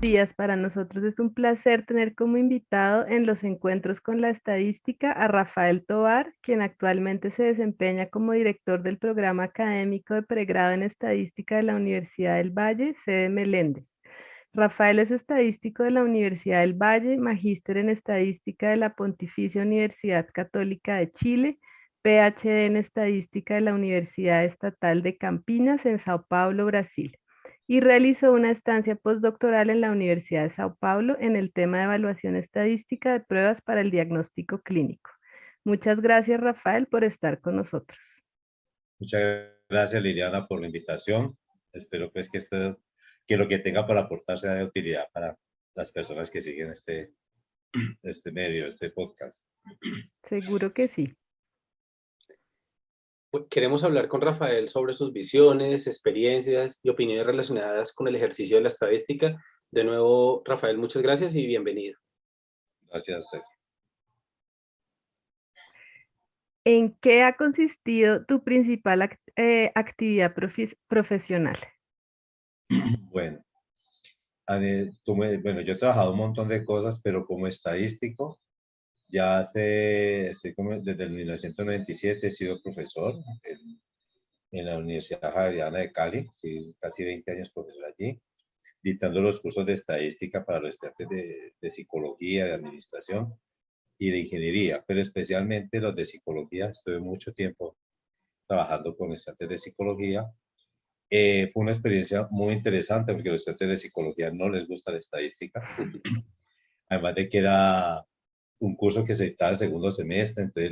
días. Para nosotros es un placer tener como invitado en los encuentros con la estadística a Rafael Tovar, quien actualmente se desempeña como director del programa académico de pregrado en estadística de la Universidad del Valle, sede Meléndez. Rafael es estadístico de la Universidad del Valle, magíster en estadística de la Pontificia Universidad Católica de Chile, PhD en estadística de la Universidad Estatal de Campinas en Sao Paulo, Brasil, y realizó una estancia postdoctoral en la Universidad de Sao Paulo en el tema de evaluación estadística de pruebas para el diagnóstico clínico. Muchas gracias, Rafael, por estar con nosotros. Muchas gracias, Liliana, por la invitación. Espero pues que lo que tenga para aportar sea de utilidad para las personas que siguen este medio, este podcast. Seguro que sí. Queremos hablar con Rafael sobre sus visiones, experiencias y opiniones relacionadas con el ejercicio de la estadística. De nuevo, Rafael, muchas gracias y bienvenido. Gracias, Sergio. ¿En qué ha consistido tu principal actividad profesional? Bueno, bueno, yo he trabajado un montón de cosas, pero como estadístico, desde el 1997 he sido profesor en la Universidad Javeriana de Cali, sí, casi 20 años profesor allí, dictando los cursos de estadística para los estudiantes de psicología, de administración y de ingeniería, pero especialmente los de psicología. Estuve mucho tiempo trabajando con estudiantes de psicología. Fue una experiencia muy interesante porque a los estudiantes de psicología no les gusta la estadística, además de que era un curso que se dictaba el segundo semestre, entonces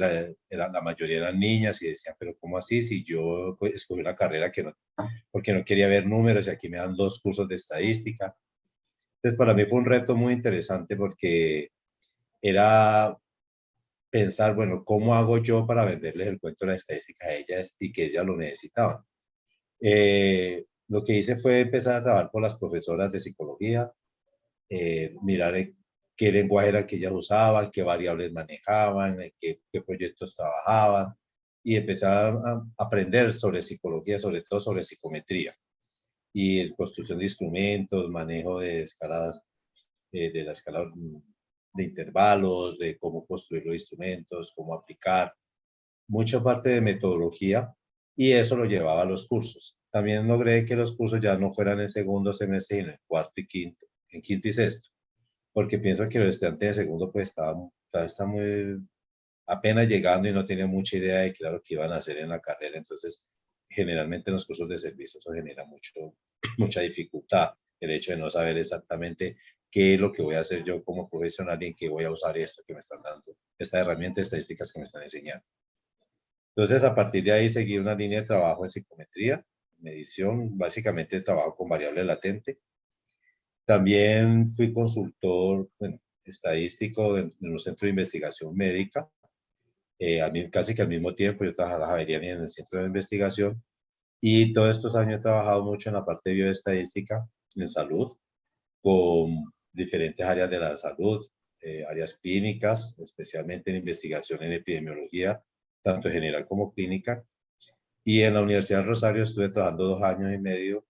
la mayoría eran niñas y decían, pero ¿cómo así? Si yo pues, escogí una carrera porque no quería ver números y aquí me dan 2 cursos de estadística. Entonces para mí fue un reto muy interesante porque era pensar, bueno, ¿cómo hago yo para venderles el cuento de la estadística a ellas y que ellas lo necesitaban? Lo que hice fue empezar a trabajar con las profesoras de psicología, mirar qué lenguaje era el que ellas usaban, qué variables manejaban, qué proyectos trabajaban, y empecé a aprender sobre psicología, sobre todo sobre psicometría, y construcción de instrumentos, manejo de escaladas, de la escala de intervalos, de cómo construir los instrumentos, cómo aplicar, mucha parte de metodología, y eso lo llevaba a los cursos. También logré que los cursos ya no fueran en segundo semestre, sino en cuarto y quinto, en quinto y sexto, porque pienso que los estudiantes de segundo pues estaban muy apenas llegando y no tenían mucha idea de qué era lo que iban a hacer en la carrera. Entonces, generalmente en los cursos de servicio eso genera mucha dificultad, el hecho de no saber exactamente qué es lo que voy a hacer yo como profesional y en qué voy a usar esto que me están dando, estas herramientas estadísticas que me están enseñando. Entonces, a partir de ahí seguí una línea de trabajo en psicometría, medición, básicamente trabajo con variable latente. También fui consultor, bueno, estadístico en un centro de investigación médica. Casi que al mismo tiempo yo trabajaba en la Javeriana y en el centro de investigación. Y todos estos años he trabajado mucho en la parte de bioestadística, en salud, con diferentes áreas de la salud, áreas clínicas, especialmente en investigación en epidemiología, tanto general como clínica. Y en la Universidad de Rosario estuve trabajando 2 años y medio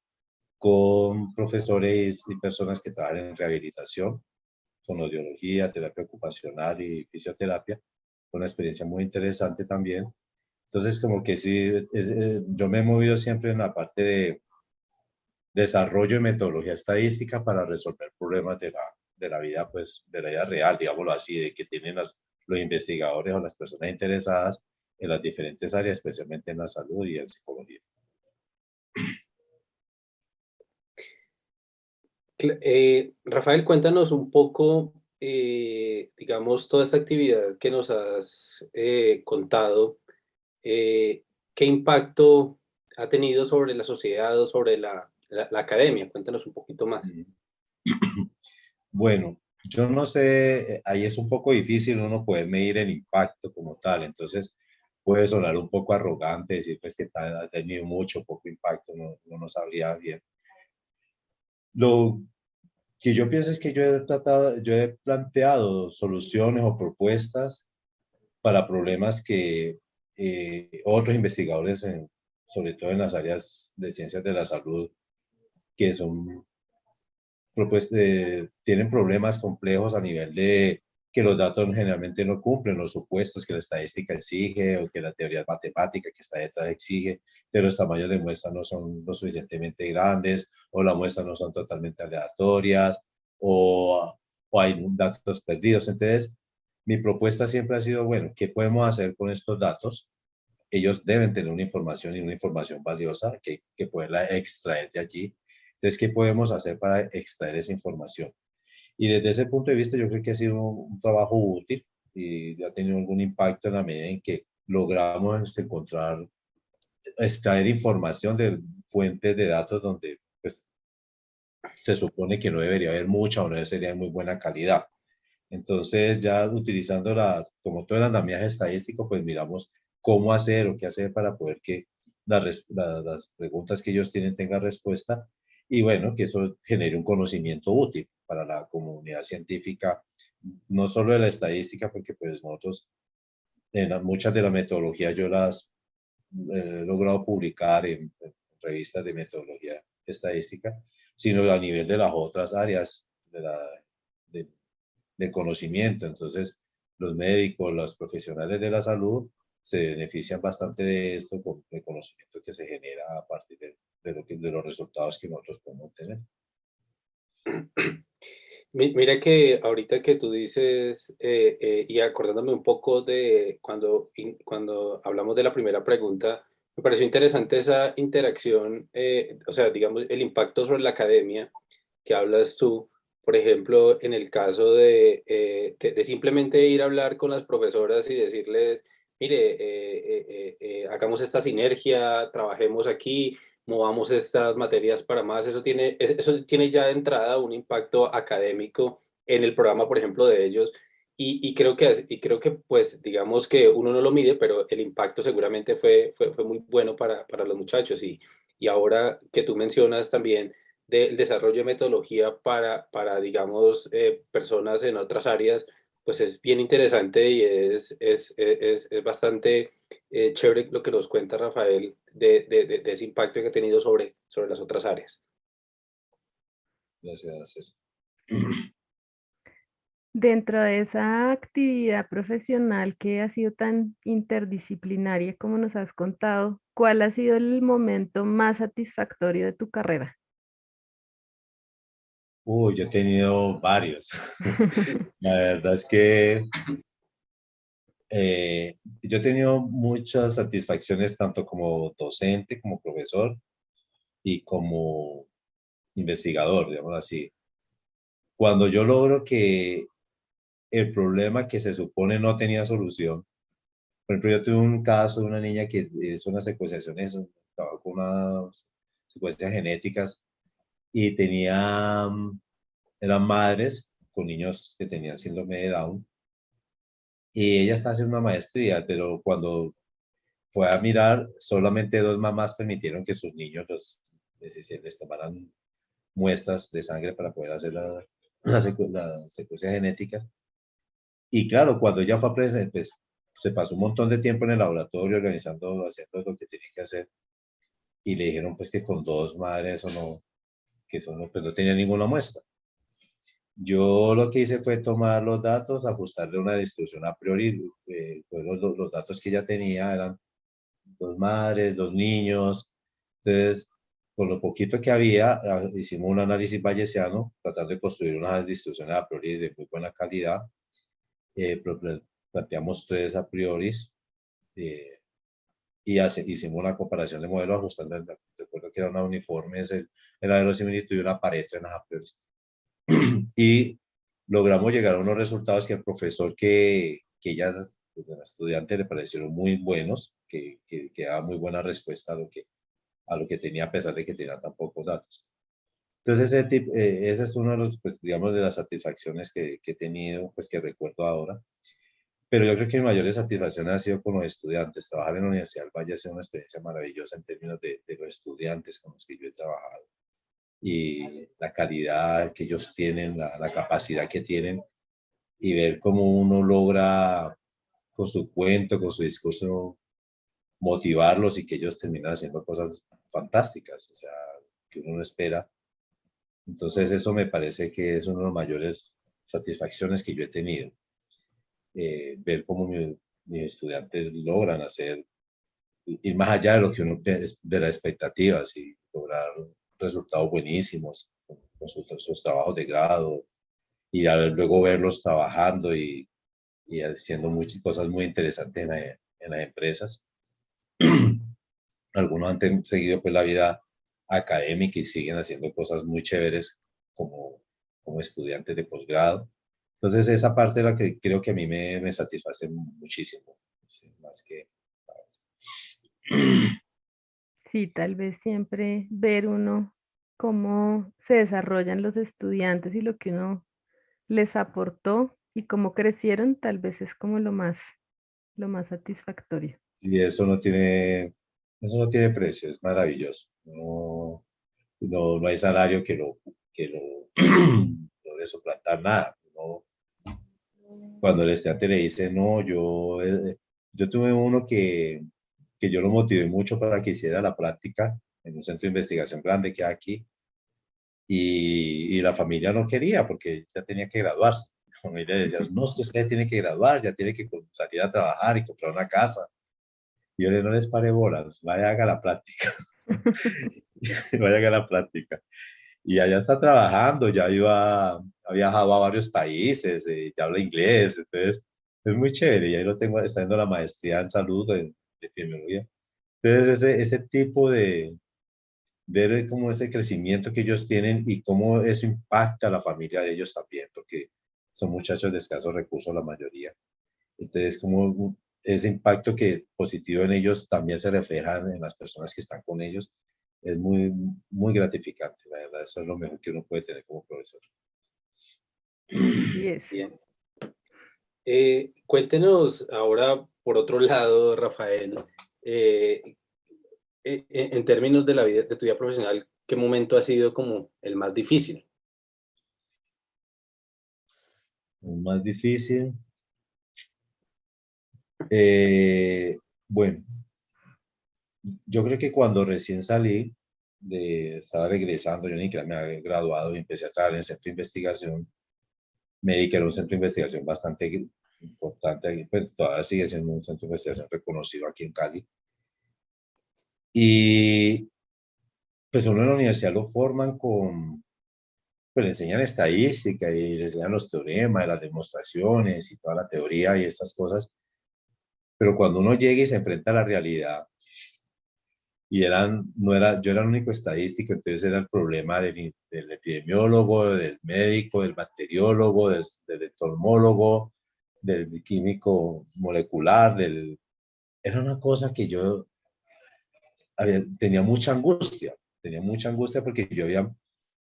con profesores y personas que trabajan en rehabilitación, fonoaudiología, terapia ocupacional y fisioterapia. Fue una experiencia muy interesante también. Entonces, como que sí, yo me he movido siempre en la parte de desarrollo de metodología estadística para resolver problemas de la vida, pues, de la vida real, digámoslo así, de que tienen los investigadores o las personas interesadas en las diferentes áreas, especialmente en la salud y en psicología. Rafael, cuéntanos un poco, digamos, toda esta actividad que nos has contado, ¿qué impacto ha tenido sobre la sociedad o sobre la academia? Cuéntanos un poquito más. Bueno, yo no sé, ahí es un poco difícil uno poder medir el impacto como tal, entonces puede sonar un poco arrogante decir pues que ha tenido mucho o poco impacto, no sabría bien. Lo que yo pienso es que yo he planteado soluciones o propuestas para problemas que otros investigadores, sobre todo en las áreas de ciencias de la salud, que son tienen problemas complejos a nivel de que los datos generalmente no cumplen los supuestos que la estadística exige o que la teoría matemática que está detrás exige, que los tamaños de muestra no son lo suficientemente grandes o las muestras no son totalmente aleatorias o hay datos perdidos. Entonces, mi propuesta siempre ha sido, bueno, ¿qué podemos hacer con estos datos? Ellos deben tener una información y una información valiosa que poderla extraer de allí. Entonces, ¿qué podemos hacer para extraer esa información? Y desde ese punto de vista yo creo que ha sido un trabajo útil y ha tenido algún impacto en la medida en que logramos encontrar, extraer información de fuentes de datos donde pues, se supone que no debería haber mucha o no sería de muy buena calidad. Entonces ya utilizando como todo el andamiaje estadístico, pues miramos cómo hacer o qué hacer para poder que las preguntas que ellos tienen tengan respuesta y bueno, que eso genere un conocimiento útil para la comunidad científica, no solo de la estadística, porque pues nosotros, muchas de las metodologías yo las he logrado publicar en revistas de metodología estadística, sino a nivel de las otras áreas de, de conocimiento. Entonces, los médicos, los profesionales de la salud se benefician bastante de esto con el conocimiento que se genera a partir de los resultados que nosotros podemos tener. Mira que ahorita que tú dices, y acordándome un poco de cuando hablamos de la primera pregunta, me pareció interesante esa interacción, o sea, digamos, el impacto sobre la academia que hablas tú, por ejemplo, en el caso de simplemente ir a hablar con las profesoras y decirles, mire, hagamos esta sinergia, trabajemos aquí, movamos estas materias para más, eso tiene ya de entrada un impacto académico en el programa, por ejemplo, de ellos. Y creo que, pues, digamos que uno no lo mide, pero el impacto seguramente fue muy bueno para los muchachos. Y ahora que tú mencionas también del desarrollo de metodología para digamos, personas en otras áreas, pues es bien interesante y es bastante chévere lo que nos cuenta Rafael de ese impacto que ha tenido sobre las otras áreas. Gracias. Dentro de esa actividad profesional que ha sido tan interdisciplinaria como nos has contado, ¿cuál ha sido el momento más satisfactorio de tu carrera? Uy, yo he tenido varios. La verdad es que yo he tenido muchas satisfacciones tanto como docente, como profesor y como investigador, digamos así. Cuando yo logro que el problema que se supone no tenía solución, por ejemplo, yo tuve un caso de una niña que hizo una secuenciación, trabajó con unas secuencias genéticas y eran madres con niños que tenían síndrome de Down y ella está haciendo una maestría, pero cuando fue a mirar, solamente dos mamás permitieron que sus niños les tomaran muestras de sangre para poder hacer la secuencia genética. Y claro, cuando ella fue a presentar, pues se pasó un montón de tiempo en el laboratorio organizando, haciendo lo que tenía que hacer. Y le dijeron pues que con dos madres o no, que eso no, pues no tenía ninguna muestra. Yo lo que hice fue tomar los datos, ajustarle una distribución a priori. Pues los datos que ella tenía eran dos madres, dos niños. Entonces, con lo poquito que había, hicimos un análisis bayesiano, tratando de construir unas distribuciones a priori de muy buena calidad. Planteamos tres a priori y hicimos una comparación de modelos ajustando. Recuerdo que era una uniforme, era verosimilitud y una Pareto en las a priori. Y logramos llegar a unos resultados que el profesor que ya pues, a la estudiante le parecieron muy buenos, que daba muy buena respuesta a lo que tenía a pesar de que tenía tan pocos datos. Entonces, ese es uno de los, pues, digamos, de las satisfacciones que he tenido, pues que recuerdo ahora. Pero yo creo que mi mayor satisfacción ha sido con los estudiantes. Trabajar en la Universidad del Valle ha sido una experiencia maravillosa en términos de los estudiantes con los que yo he trabajado y la calidad que ellos tienen, la capacidad que tienen y ver cómo uno logra con su cuento, con su discurso, motivarlos y que ellos terminan haciendo cosas fantásticas, o sea, que uno no espera. Entonces eso me parece que es una de las mayores satisfacciones que yo he tenido. Ver cómo mis estudiantes logran hacer, ir más allá de lo que uno de las expectativas y lograr resultados buenísimos con sus trabajos de grado y luego verlos trabajando y haciendo muchas cosas muy interesantes en las empresas. Algunos han seguido pues la vida académica y siguen haciendo cosas muy chéveres como estudiantes de posgrado. Entonces esa parte es la que creo que a mí me satisface muchísimo, sí, más que... Sí, tal vez siempre ver uno cómo se desarrollan los estudiantes y lo que uno les aportó y cómo crecieron, tal vez es como lo más satisfactorio. Y eso no tiene precio, es maravilloso. No, no hay salario que lo logre suplantar nada. No, cuando el estudiante le dice, no, yo tuve uno que yo lo motivé mucho para que hiciera la práctica en un centro de investigación grande que hay aquí, y la familia no quería porque ya tenía que graduarse. La familia le decía, no, es que usted tiene que graduar, ya tiene que salir a trabajar y comprar una casa. Y yo le no les pare bolas, vaya haga la práctica, vaya haga la práctica. Y allá está trabajando, ha viajado a varios países, ya habla inglés, entonces es muy chévere. Y ahí lo tengo, está haciendo la maestría en salud, de epidemiología. Entonces ese tipo de ver como ese crecimiento que ellos tienen y cómo eso impacta a la familia de ellos también, porque son muchachos de escasos recursos la mayoría. Entonces, como ese impacto que positivo en ellos también se refleja en las personas que están con ellos, es muy, muy gratificante, la verdad. Eso es lo mejor que uno puede tener como profesor. Y es. Bien. Cuéntenos ahora, por otro lado, Rafael, eh, en términos de la vida, de tu vida profesional, ¿qué momento ha sido como el más difícil? Más difícil. Eh, bueno, yo creo que cuando recién salí, estaba regresando, yo ni siquiera me había graduado y empecé a trabajar en el centro de investigación. Me dediqué a un centro de investigación bastante importante, pues todavía sigue siendo un centro de investigación reconocido aquí en Cali. Y pues uno en la universidad lo forman pues le enseñan estadística y le enseñan los teoremas, las demostraciones y toda la teoría y estas cosas. Pero cuando uno llega y se enfrenta a la realidad, no era, yo era el único estadístico, entonces era el problema del epidemiólogo, del médico, del bacteriólogo, del entomólogo, del químico molecular, era una cosa que yo tenía mucha angustia porque yo había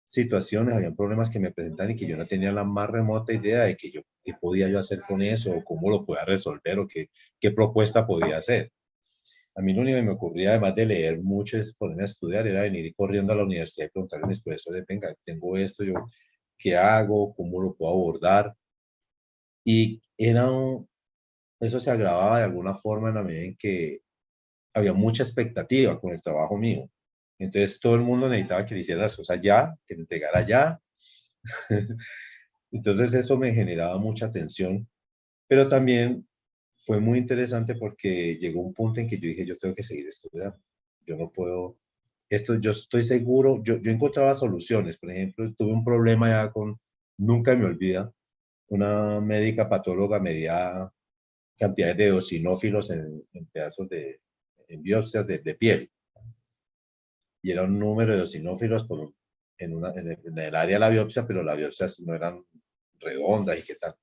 situaciones, había problemas que me presentaban y que yo no tenía la más remota idea de qué podía yo hacer con eso, o cómo lo podía resolver, o qué propuesta podía hacer. A mí lo único que me ocurría, además de leer mucho, es ponerme a estudiar, era venir corriendo a la universidad y preguntarle a mis profesores, venga, tengo esto, yo, ¿qué hago? ¿Cómo lo puedo abordar? Y eso se agravaba de alguna forma en la medida en que había mucha expectativa con el trabajo mío. Entonces todo el mundo necesitaba que le hiciera las cosas ya, que me entregara ya. Entonces eso me generaba mucha tensión, pero también fue muy interesante porque llegó un punto en que yo dije, yo tengo que seguir estudiando. Yo no puedo, yo estoy seguro, yo encontraba soluciones. Por ejemplo, tuve un problema ya nunca me olvida, una médica patóloga medía cantidades de eosinófilos en pedazos en biopsias de piel. Y era un número de eosinófilos en el área de la biopsia, pero las biopsias no eran redondas y qué tal.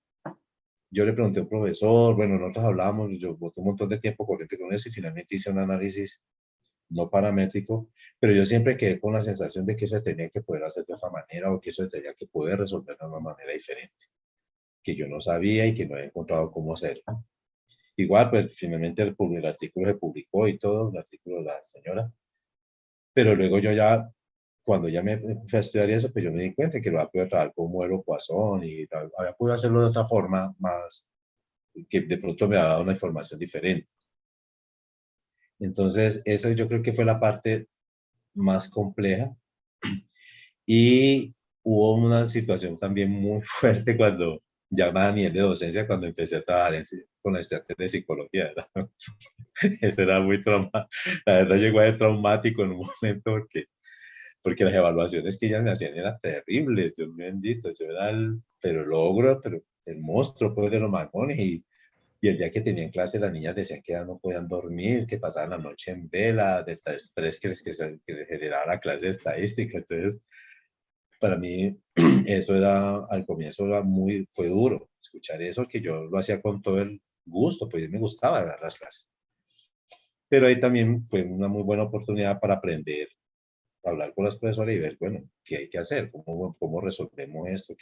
Yo le pregunté a un profesor, bueno, nosotros hablamos, yo boté un montón de tiempo corriente con eso y finalmente hice un análisis no paramétrico, pero yo siempre quedé con la sensación de que eso se tenía que poder hacer de otra manera o que eso se tenía que poder resolver de una manera diferente, que yo no sabía y que no había encontrado cómo hacerlo. Igual, pues finalmente el artículo se publicó y todo, el artículo de la señora, pero luego yo ya, cuando ya me fui a estudiar eso, pues yo me di cuenta que lo había podido trabajar con un modelo Poisson y había podido hacerlo de otra forma más, que de pronto me ha dado una información diferente. Entonces, eso yo creo que fue la parte más compleja. Y hubo una situación también muy fuerte cuando ya más a nivel de docencia, cuando empecé a trabajar con la estudiantes de psicología, ¿verdad? Eso era muy trauma, la verdad llegó a ser traumático en un momento porque las evaluaciones que ellas me hacían eran terribles, Dios mío bendito, yo era pero el ogro, pero el monstruo pues de los magones y el día que tenían clase las niñas decían que ya no podían dormir, que pasaban la noche en vela, del estrés que les generaba la clase de estadística, entonces para mí eso era, al comienzo fue duro escuchar eso, que yo lo hacía con todo el gusto, pues me gustaba dar las clases. Pero ahí también fue una muy buena oportunidad para aprender, hablar con las profesoras y ver, bueno, qué hay que hacer, cómo resolvemos esto,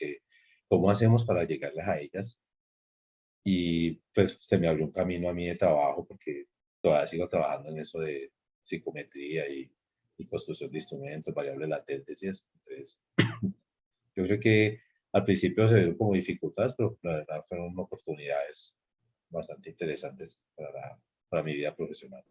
cómo hacemos para llegarles a ellas. Y pues se me abrió un camino a mí de trabajo porque todavía sigo trabajando en eso de psicometría y construcción de instrumentos, variables latentes y eso. Entonces, yo creo que al principio se vieron como dificultades, pero la verdad fueron oportunidades bastante interesantes para mi vida profesional.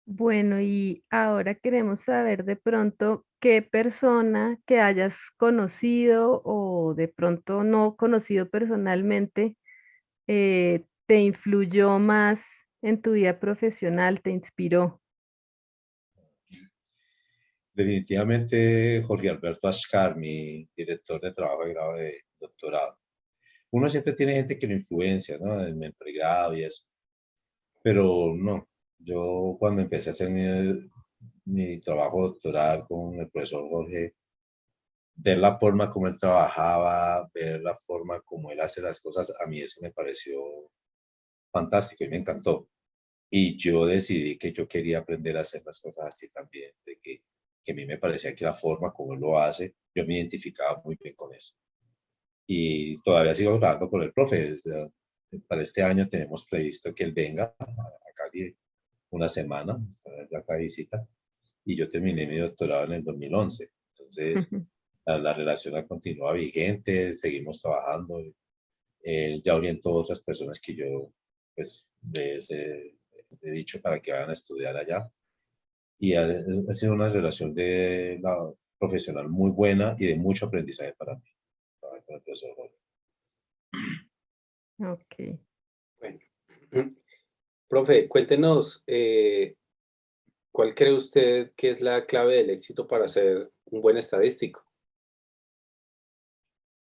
Bueno, y ahora queremos saber de pronto qué persona que hayas conocido o de pronto no conocido personalmente te influyó más en tu vida profesional, te inspiró. Definitivamente Jorge Alberto Ascar, mi director de trabajo de grado de doctorado. Uno siempre tiene gente que lo influencia, ¿no? En el pregrado y eso. Pero no, yo cuando empecé a hacer mi trabajo doctoral con el profesor Jorge, ver la forma como él trabajaba, ver la forma como él hace las cosas, a mí eso me pareció fantástico y me encantó. Y yo decidí que yo quería aprender a hacer las cosas así también, que a mí me parecía que la forma como él lo hace, yo me identificaba muy bien con eso. Y todavía sigo trabajando con el profe. O sea, para este año tenemos previsto que él venga a Cali una semana, acá visita, y yo terminé mi doctorado en el 2011. Entonces, la relación continúa vigente, seguimos trabajando. Él ya orientó a otras personas que yo, pues, he dicho para que vayan a estudiar allá. Y ha sido una relación profesional muy buena y de mucho aprendizaje para mí. Trabajar con el profesor Jorge. Ok. Bueno, profe, cuéntenos, ¿cuál cree usted que es la clave del éxito para ser un buen estadístico?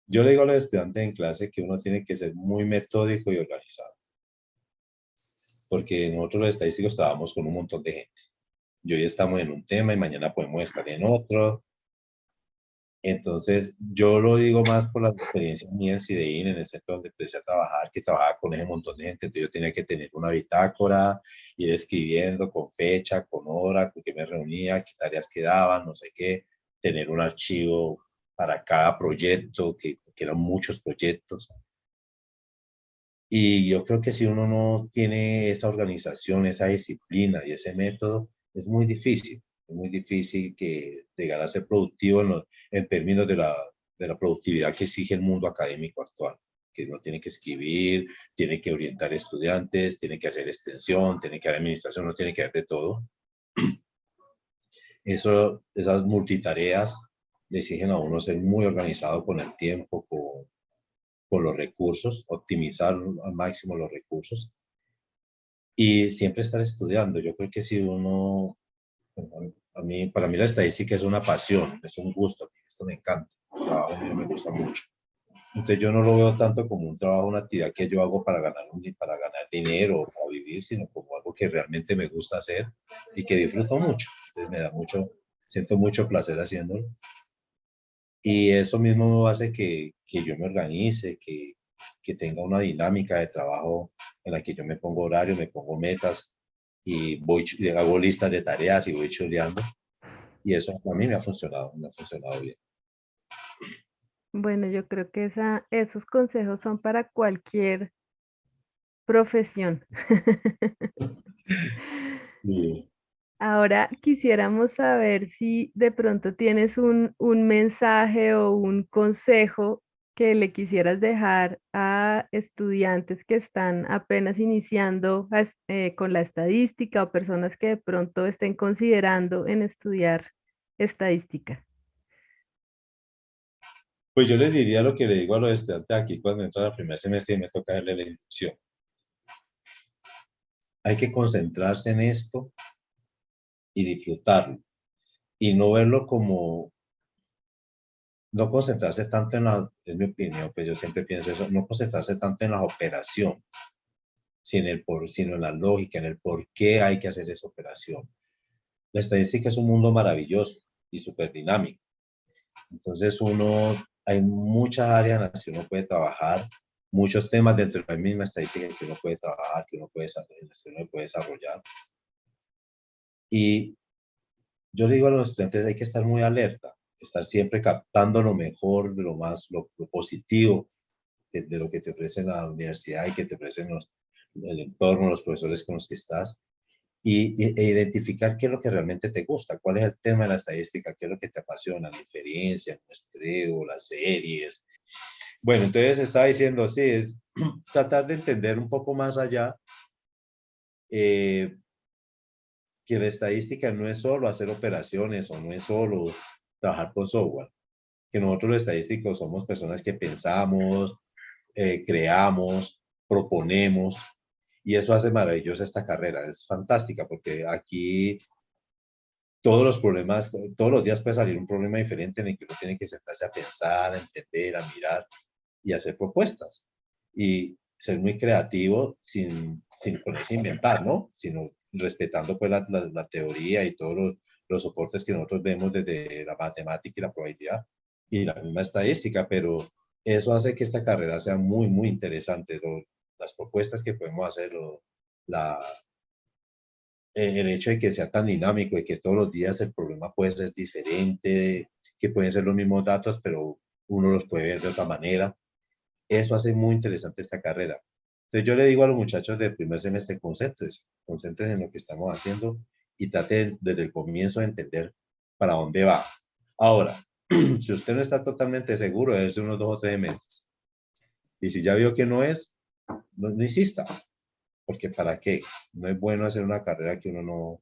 Yo le digo a los estudiantes en clase que uno tiene que ser muy metódico y organizado, porque nosotros los estadísticos trabajamos con un montón de gente. Y hoy estamos en un tema y mañana podemos estar en otro. Entonces, yo lo digo más por la experiencia mía en CIDEIN, en el centro donde empecé a trabajar, que trabajaba con ese montón de gente. Entonces, yo tenía que tener una bitácora, ir escribiendo con fecha, con hora, con qué me reunía, qué tareas quedaban, no sé qué, tener un archivo para cada proyecto, que eran muchos proyectos. Y yo creo que si uno no tiene esa organización, esa disciplina y ese método, es muy difícil. Es muy difícil que llegar a ser productivo en términos de la productividad que exige el mundo académico actual. Que uno tiene que escribir, tiene que orientar estudiantes, tiene que hacer extensión, tiene que hacer administración, no tiene que hacer de todo. Esas multitareas le exigen a uno ser muy organizado con el tiempo, con los recursos, optimizar al máximo los recursos y siempre estar estudiando. Yo creo que si uno, para mí la estadística es una pasión, es un gusto, esto me encanta, el trabajo mío me gusta mucho. Entonces yo no lo veo tanto como un trabajo, una actividad que yo hago para ganar dinero o para vivir, sino como algo que realmente me gusta hacer y que disfruto mucho. Entonces me da mucho, siento mucho placer haciéndolo. Y eso mismo hace que yo me organice, que tenga una dinámica de trabajo en la que yo me pongo horario, me pongo metas y hago listas de tareas y voy chuleando. Y eso a mí me ha funcionado bien. Bueno, yo creo que esos consejos son para cualquier profesión. Sí. Ahora quisiéramos saber si de pronto tienes un mensaje o un consejo que le quisieras dejar a estudiantes que están apenas iniciando con la estadística o personas que de pronto estén considerando en estudiar estadística? Pues yo les diría lo que le digo a los estudiantes aquí cuando entran al primer semestre y me toca darle la inducción. Hay que concentrarse en esto y disfrutarlo. Y no verlo como, no concentrarse tanto en la, es mi opinión, pues yo siempre pienso eso, no concentrarse tanto en la operación, sino en la lógica, en el por qué hay que hacer esa operación. La estadística es un mundo maravilloso y súper dinámico. Entonces hay muchas áreas en las que uno puede trabajar, muchos temas dentro de la misma estadística que uno puede trabajar, que uno puede desarrollar. Y yo le digo a los estudiantes, hay que estar muy alerta, estar siempre captando lo mejor, de lo positivo de lo que te ofrecen la universidad y que te ofrecen el entorno, los profesores con los que estás, e identificar qué es lo que realmente te gusta, cuál es el tema de la estadística, qué es lo que te apasiona, la inferencia, el muestreo, las series. Bueno, entonces estaba diciendo, sí, es tratar de entender un poco más allá que la estadística no es solo hacer operaciones o no es solo trabajar con software, que nosotros los estadísticos somos personas que pensamos, creamos, proponemos, y eso hace maravillosa esta carrera. Es fantástica porque aquí todos los problemas, todos los días puede salir un problema diferente en el que uno tiene que sentarse a pensar, a entender, a mirar y hacer propuestas. Y ser muy creativo sin ponerse a inventar, ¿no? Sino respetando pues la teoría y todos los soportes que nosotros vemos desde la matemática y la probabilidad y la misma estadística, pero eso hace que esta carrera sea muy, muy interesante. Las propuestas que podemos hacer, la, el hecho de que sea tan dinámico y que todos los días el problema puede ser diferente, que pueden ser los mismos datos, pero uno los puede ver de otra manera. Eso hace muy interesante esta carrera. Entonces yo le digo a los muchachos del primer semestre, concéntrense en lo que estamos haciendo y traten desde el comienzo de entender para dónde va. Ahora, si usted no está totalmente seguro, debe ser unos 2 o 3 meses. Y si ya vio que no es, no insista, porque ¿para qué? No es bueno hacer una carrera que uno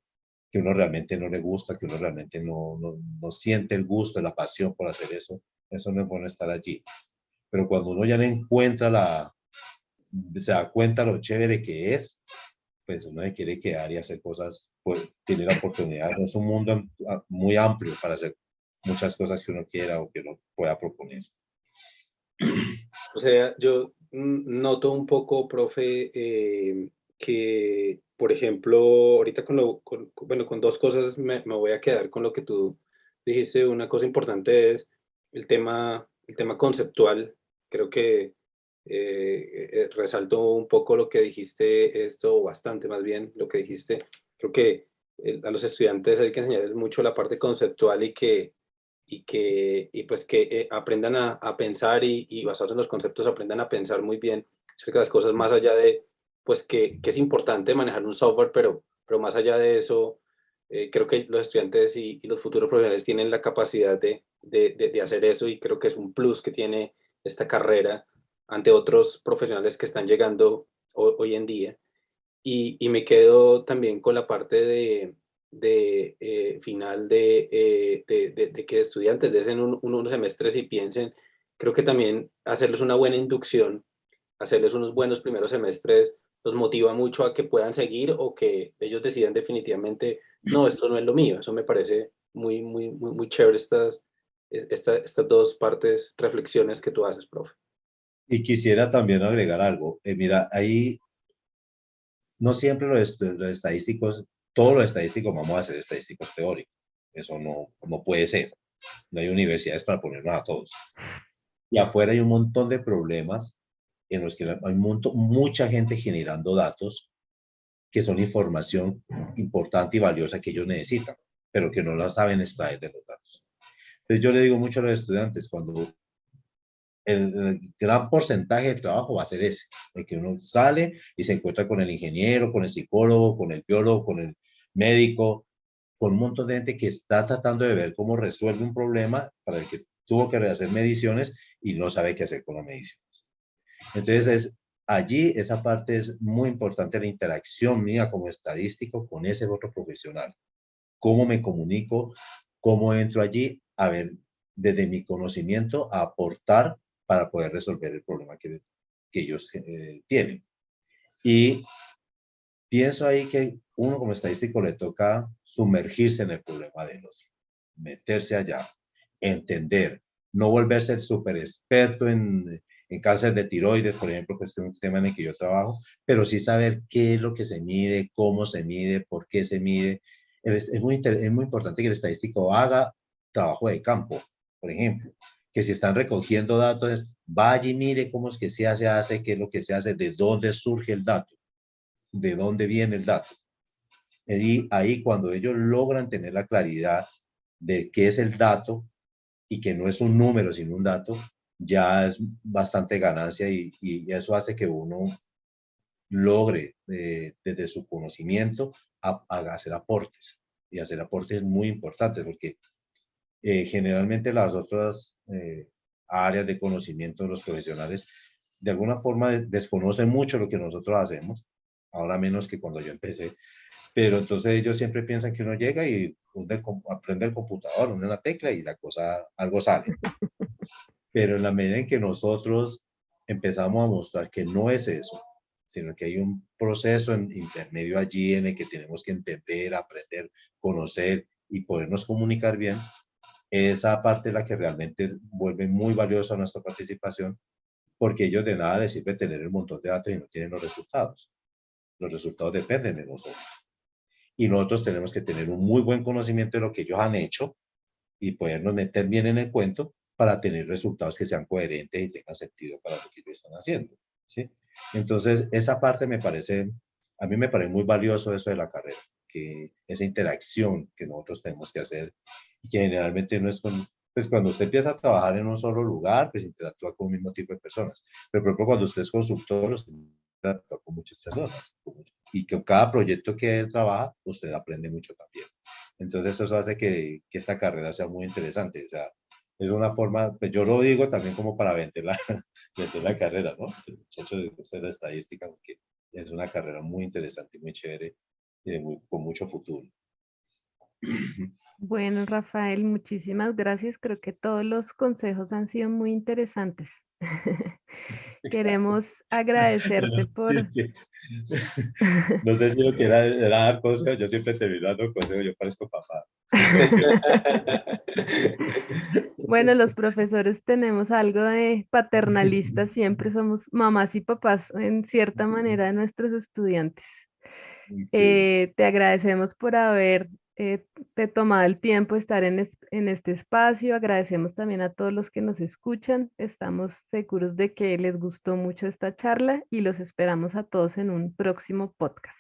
realmente no le gusta, que uno realmente no siente el gusto, la pasión por hacer eso. Eso no es bueno estar allí. Pero cuando uno ya le encuentra se da cuenta lo chévere que es, pues uno se quiere quedar y hacer cosas, pues tiene la oportunidad. Es un mundo muy amplio para hacer muchas cosas que uno quiera o que uno pueda proponer. O sea, yo noto un poco, profe, que, por ejemplo, ahorita bueno, con dos cosas me voy a quedar con lo que tú dijiste. Una cosa importante es el tema conceptual. Creo que resalto un poco lo que dijiste, esto bastante más bien lo que dijiste. Creo que a los estudiantes hay que enseñarles mucho la parte conceptual y pues que aprendan a pensar y basados en los conceptos aprendan a pensar muy bien acerca de las cosas más allá de, pues que es importante manejar un software, pero más allá de eso, creo que los estudiantes y los futuros profesionales tienen la capacidad de hacer eso y creo que es un plus que tiene esta carrera ante otros profesionales que están llegando hoy en día. Y me quedo también con la parte final de que estudiantes desen unos semestres y piensen, creo que también hacerles una buena inducción, hacerles unos buenos primeros semestres, los motiva mucho a que puedan seguir o que ellos decidan definitivamente, no, esto no es lo mío. Eso me parece muy chévere estas dos partes, reflexiones que tú haces, profe. Y quisiera también agregar algo. Mira, ahí no siempre los estadísticos, todos los estadísticos vamos a ser estadísticos teóricos. Eso no puede ser. No hay universidades para ponernos a todos. Y afuera hay un montón de problemas en los que hay mucha gente generando datos que son información importante y valiosa que ellos necesitan, pero que no la saben extraer de los datos. Entonces yo le digo mucho a los estudiantes, cuando el gran porcentaje del trabajo va a ser ese, de que uno sale y se encuentra con el ingeniero, con el psicólogo, con el biólogo, con el médico, con un montón de gente que está tratando de ver cómo resuelve un problema para el que tuvo que hacer mediciones y no sabe qué hacer con las mediciones. Entonces, allí esa parte es muy importante, la interacción mía como estadístico con ese otro profesional. Cómo me comunico, ¿Cómo entro allí? A ver, desde mi conocimiento, a aportar para poder resolver el problema que ellos tienen. Y pienso ahí que uno como estadístico le toca sumergirse en el problema del otro, meterse allá, entender, no volverse el súper experto en cáncer de tiroides, por ejemplo, que es un tema en el que yo trabajo, pero sí saber qué es lo que se mide, cómo se mide, por qué se mide. Es muy importante que el estadístico haga trabajo de campo, por ejemplo, que si están recogiendo datos, vaya y mire cómo es que se hace, qué es lo que se hace, de dónde surge el dato, de dónde viene el dato. Y ahí cuando ellos logran tener la claridad de qué es el dato y que no es un número sino un dato, ya es bastante ganancia y eso hace que uno logre desde su conocimiento hacer aportes. Y hacer aportes muy importantes porque generalmente las otras áreas de conocimiento de los profesionales de alguna forma desconocen mucho lo que nosotros hacemos, ahora menos que cuando yo empecé, pero entonces ellos siempre piensan que uno llega y aprende el computador, une una tecla y la cosa, algo sale. Pero en la medida en que nosotros empezamos a mostrar que no es eso, sino que hay un proceso intermedio allí en el que tenemos que entender, aprender, conocer y podernos comunicar bien, esa parte es la que realmente vuelve muy valiosa nuestra participación, porque ellos de nada les sirve tener un montón de datos y no tienen los resultados. Los resultados dependen de nosotros. Y nosotros tenemos que tener un muy buen conocimiento de lo que ellos han hecho y podernos meter bien en el cuento para tener resultados que sean coherentes y tengan sentido para lo que ellos están haciendo, ¿sí? Entonces, esa parte a mí me parece muy valioso eso de la carrera, que esa interacción que nosotros tenemos que hacer y que generalmente no es pues cuando usted empieza a trabajar en un solo lugar, pues interactúa con un mismo tipo de personas. Pero por ejemplo, cuando usted es consultor, usted interactúa con muchas personas. Y que cada proyecto que él trabaja, usted aprende mucho también. Entonces eso hace que esta carrera sea muy interesante. O sea, es una forma, pues yo lo digo también como para vender vender la carrera, ¿no? El muchacho de usted la estadística, porque es una carrera muy interesante, muy chévere y con mucho futuro. Bueno, Rafael, muchísimas gracias. Creo que todos los consejos han sido muy interesantes. Queremos agradecerte por... No sé si lo que era dar consejos, yo siempre termino dando consejos, yo parezco papá. Bueno, los profesores tenemos algo de paternalistas, siempre somos mamás y papás en cierta manera de nuestros estudiantes. Sí. Te agradecemos por haber te tomado el tiempo de estar en este espacio. Agradecemos también a todos los que nos escuchan. Estamos seguros de que les gustó mucho esta charla y los esperamos a todos en un próximo podcast.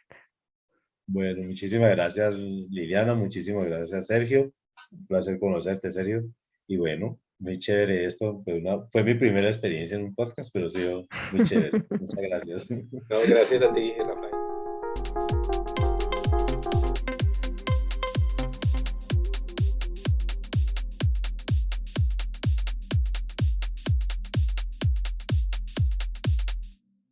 Bueno, muchísimas gracias Liliana, muchísimas gracias Sergio, un placer conocerte Sergio, y bueno, muy chévere esto, fue mi primera experiencia en un podcast, pero ha sido muy chévere, muchas gracias. No, gracias a ti, Rafael.